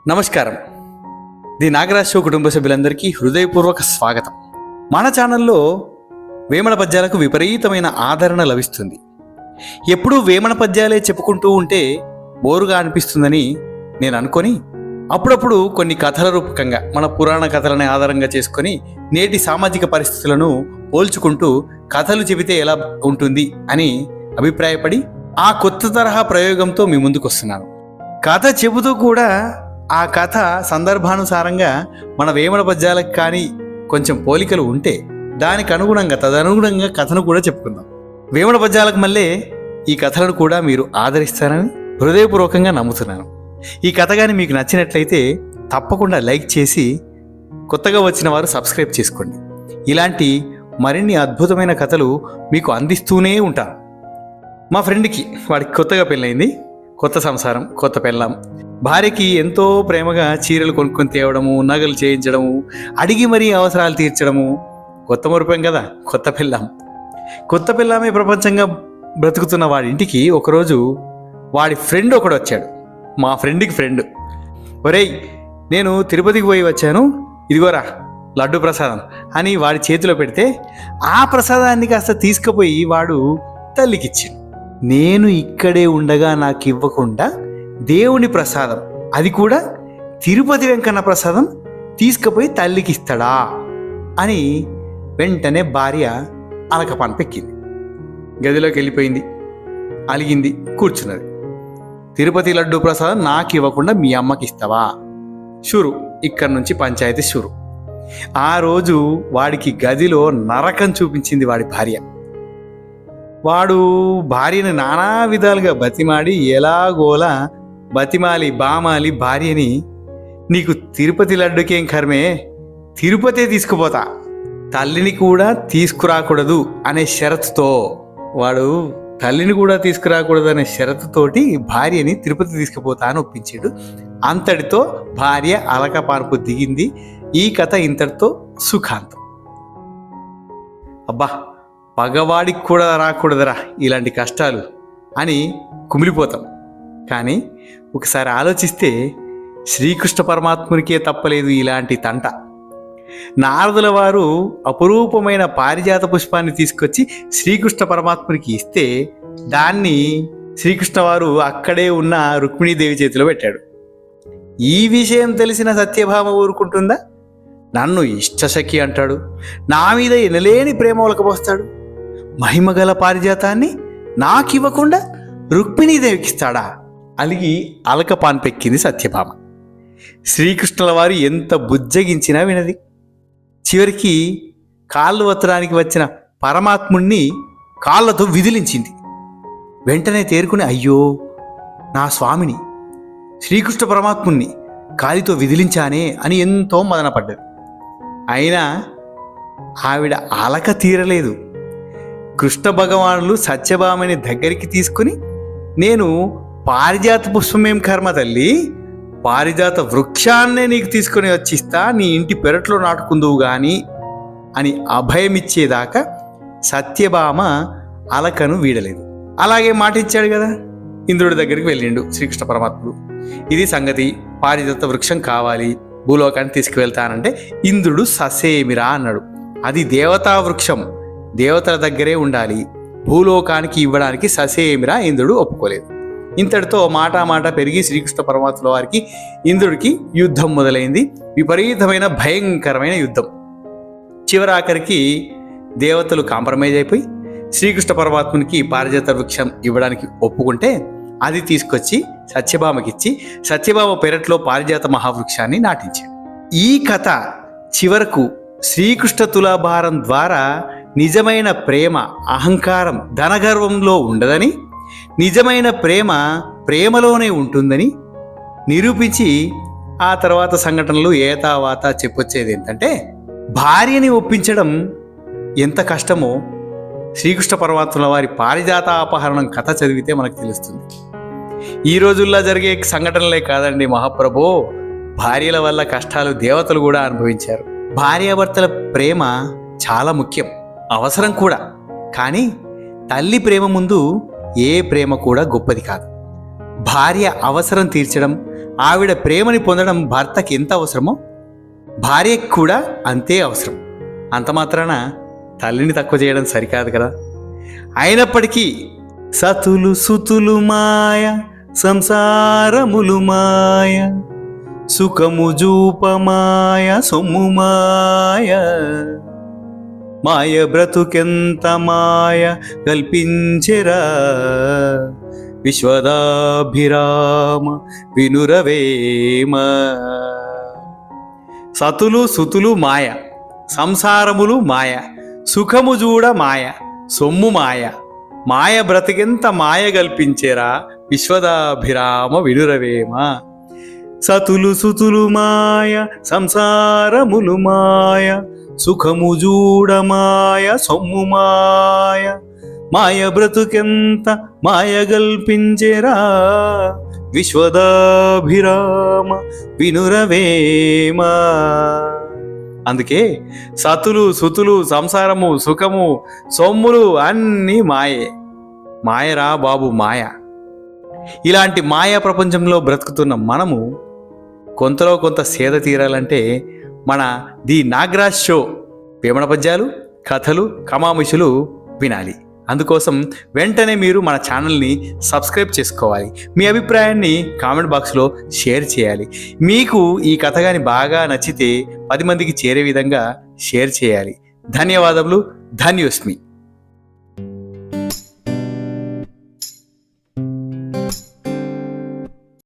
నమస్కారం. The Nagaraj show కుటుంబ సభ్యులందరికీ హృదయపూర్వక స్వాగతం. మన ఛానల్లో వేమన పద్యాలకు విపరీతమైన ఆదరణ లభిస్తుంది. ఎప్పుడూ వేమన పద్యాలే చెప్పుకుంటూ ఉంటే బోరుగా అనిపిస్తుందని నేను అనుకొని అప్పుడప్పుడు కొన్ని కథల రూపకంగా మన పురాణ కథలని ఆధారంగా చేసుకొని నేటి సామాజిక పరిస్థితులను పోల్చుకుంటూ కథలు చెబితే ఎలా ఉంటుంది అని అభిప్రాయపడి ఆ కొత్త తరహా ప్రయోగంతో మీ ముందుకు వస్తున్నాను. కథ చెబుతూ కూడా ఆ కథ సందర్భానుసారంగా మన వేమన పద్యాలకు కానీ కొంచెం పోలికలు ఉంటే దానికి అనుగుణంగా తదనుగుణంగా కథను కూడా చెప్పుకుందాం. వేమన పద్యాలకు మళ్ళీ ఈ కథలను కూడా మీరు ఆదరిస్తారని హృదయపూర్వకంగా నమ్ముతున్నాను. ఈ కథ కానీ మీకు నచ్చినట్లయితే తప్పకుండా లైక్ చేసి కొత్తగా వచ్చిన వారు సబ్స్క్రైబ్ చేసుకోండి. ఇలాంటి మరిన్ని అద్భుతమైన కథలు మీకు అందిస్తూనే ఉంటాను. మా ఫ్రెండ్కి వాడికి కొత్తగా పెళ్ళైంది, కొత్త సంసారం, కొత్త పెళ్ళాం. భార్యకి ఎంతో ప్రేమగా చీరలు కొనుక్కొని తేవడము, నగలు చేయించడము, అడిగి మరీ అవసరాలు తీర్చడము. కొత్త మురిపాం కదా, కొత్త పిల్లమే ప్రపంచంగా బ్రతుకుతున్న వాడి ఇంటికి ఒకరోజు వాడి ఫ్రెండ్ ఒకడు వచ్చాడు. మా ఫ్రెండ్కి ఫ్రెండ్, ఒరేయ్ నేను తిరుపతికి పోయి వచ్చాను, ఇదిగోరా లడ్డు ప్రసాదం అని వాడి చేతిలో పెడితే ఆ ప్రసాదాన్ని కాస్త తీసుకుపోయి వాడు తల్లికిచ్చాడు. నేను ఇక్కడే ఉండగా నాకు ఇవ్వకుండా దేవుని ప్రసాదం, అది కూడా తిరుపతి వెంకన్న ప్రసాదం తీసుకుపోయి తల్లికి ఇస్తాడా అని వెంటనే భార్య అలకపాన్పెక్కింది. గదిలోకి వెళ్ళిపోయింది, అలిగింది, కూర్చున్నది. తిరుపతి లడ్డు ప్రసాదం నాకు ఇవ్వకుండా మీ అమ్మకి ఇస్తావా? షురు, ఇక్కడి నుంచి పంచాయతీ షురు. ఆ రోజు వాడికి గదిలో నరకం చూపించింది వాడి భార్య. వాడు భార్యను నానా విధాలుగా బతిమాడి ఎలాగోలా బతిమాలి బామాలి భార్యని, నీకు తిరుపతి లడ్డుకేం కర్మే, తిరుపతే తీసుకుపోతా, తల్లిని కూడా తీసుకురాకూడదు అనే షరతుతో, వాడు తల్లిని కూడా తీసుకురాకూడదు అనే షరతుతోటి భార్యని తిరుపతి తీసుకుపోతా అని ఒప్పించాడు. అంతటితో భార్య అలకపార్పు దిగింది. ఈ కథ ఇంతటితో సుఖాంతం. అబ్బా, పగవాడికి కూడా రాకూడదురా ఇలాంటి కష్టాలు అని కుమిలిపోతాం. కానీ ఒకసారి ఆలోచిస్తే శ్రీకృష్ణ పరమాత్మునికే తప్పలేదు ఇలాంటి తంట. నారదుల వారు అపురూపమైన పారిజాత పుష్పాన్ని తీసుకొచ్చి శ్రీకృష్ణ పరమాత్మునికి ఇస్తే దాన్ని శ్రీకృష్ణ వారు అక్కడే ఉన్న రుక్మిణీదేవి చేతిలో పెట్టాడు. ఈ విషయం తెలిసిన సత్యభామ ఊరుకుంటుందా? నన్ను ఇష్టసఖి అంటాడు, నా మీద ఎనలేని ప్రేమ ఒలకపోస్తాడు, మహిమగల పారిజాతాన్ని నాకివ్వకుండా రుక్మిణీదేవికిస్తాడా? అలిగి అలకపాన్పెక్కింది సత్యభామ. శ్రీకృష్ణుల వారు ఎంత బుజ్జగించినా వినది. చివరికి కాళ్ళు వత్తడానికి వచ్చిన పరమాత్ముణ్ణి కాళ్ళతో విదిలించింది. వెంటనే తేరుకుని, అయ్యో నా స్వామిని శ్రీకృష్ణ పరమాత్ముణ్ణి కాలితో విదిలించానే అని ఎంతో మదనపడ్డది. అయినా ఆవిడ అలక తీరలేదు. కృష్ణ భగవానులు సత్యభామని దగ్గరికి తీసుకుని, నేను పారిజాత పుష్పమేం కర్మ తల్లి, పారిజాత వృక్షాన్నే నీకు తీసుకుని వచ్చిస్తా, నీ ఇంటి పెరట్లో నాటుకుందువు గాని అని అభయమిచ్చేదాకా సత్యభామ అలకను వీడలేదు. అలాగే మాట ఇచ్చాడు కదా, ఇంద్రుడి దగ్గరికి వెళ్ళిండు శ్రీకృష్ణ పరమాత్ముడు. ఇది సంగతి, పారిజాత వృక్షం కావాలి, భూలోకాన్ని తీసుకువెళ్తానంటే ఇంద్రుడు ససేమిరా అన్నాడు. అది దేవతా వృక్షం, దేవతల దగ్గరే ఉండాలి, భూలోకానికి ఇవ్వడానికి ససేమిరా ఇంద్రుడు ఒప్పుకోలేదు. ఇంతటితో మాట పెరిగి శ్రీకృష్ణ పరమాత్ముల వారికి ఇంద్రుడికి యుద్ధం మొదలైంది. విపరీతమైన భయంకరమైన యుద్ధం. చివరాఖరికి దేవతలు కాంప్రమైజ్ అయిపోయి శ్రీకృష్ణ పరమాత్మునికి పారిజాత వృక్షం ఇవ్వడానికి ఒప్పుకుంటే అది తీసుకొచ్చి సత్యభామకిచ్చి సత్యభామ పెరట్లో పారిజాత మహావృక్షాన్ని నాటించాడు. ఈ కథ చివరకు శ్రీకృష్ణ తులాభారం ద్వారా నిజమైన ప్రేమ అహంకారం ధనగర్వంలో ఉండదని, నిజమైన ప్రేమ ప్రేమలోనే ఉంటుందని నిరూపించి ఆ తర్వాత సంఘటనలు ఏతావాత చెప్పొచ్చేది ఏంటంటే, భార్యని ఒప్పించడం ఎంత కష్టమో శ్రీకృష్ణ పరమాత్ముల వారి పారిజాత అపహరణం కథ చదివితే మనకు తెలుస్తుంది. ఈ రోజుల్లో జరిగే సంఘటనలే కాదండి మహాప్రభో, భార్యల వల్ల కష్టాలు దేవతలు కూడా అనుభవించారు. భార్యాభర్తల ప్రేమ చాలా ముఖ్యం, అవసరం కూడా. కానీ తల్లి ప్రేమ ముందు ఏ ప్రేమ కూడా గొప్పది కాదు. భార్య అవసరం తీర్చడం, ఆవిడ ప్రేమని పొందడం భర్తకి ఎంత అవసరమో భార్యకి కూడా అంతే అవసరం. అంత మాత్రాన తల్లిని తక్కువ చేయడం సరికాదు కదా. అయినప్పటికీ సతులు సుతులు మాయ, సంసారములు మాయ, సుఖము జూపమాయ, సొమ్ము మాయ, మాయ బ్రతుకెంత మాయ కల్పించెరా, విశ్వదాభిరామ వినురవేమ. సతులు సుతులు మాయ, సంసారములు మాయ, సుఖము జూడ మాయ, సొమ్ము మాయ, మాయ బ్రతికెంత మాయ కల్పించేరా, విశ్వదాభిరామ వినురవేమ. సతులు సుతులు మాయ, సంసారములు మాయ, సుఖము జూడ మాయ, సొమ్ము మాయ, మాయ బ్రతుకెంత మాయ కల్పించెరా, విశ్వదాభిరామ వినురవేమ. అందుకే సతులు సుతులు సంసారము సుఖము సొమ్ములు అన్నీ మాయే. మాయరా బాబు మాయ. ఇలాంటి మాయా ప్రపంచంలో బ్రతుకుతున్న మనము కొంతలో కొంత సేద తీరాలంటే మన ది నాగరాజ్ షో వేమన పద్యాలు, కథలు, కమామిషులు వినాలి. అందుకోసం వెంటనే మీరు మన ఛానల్ని సబ్స్క్రైబ్ చేసుకోవాలి. మీ అభిప్రాయాన్ని కామెంట్ బాక్స్లో షేర్ చేయాలి. మీకు ఈ కథ కానీ బాగా నచ్చితే 10 మందికి చేరే విధంగా షేర్ చేయాలి. ధన్యవాదములు. ధన్యోస్మి.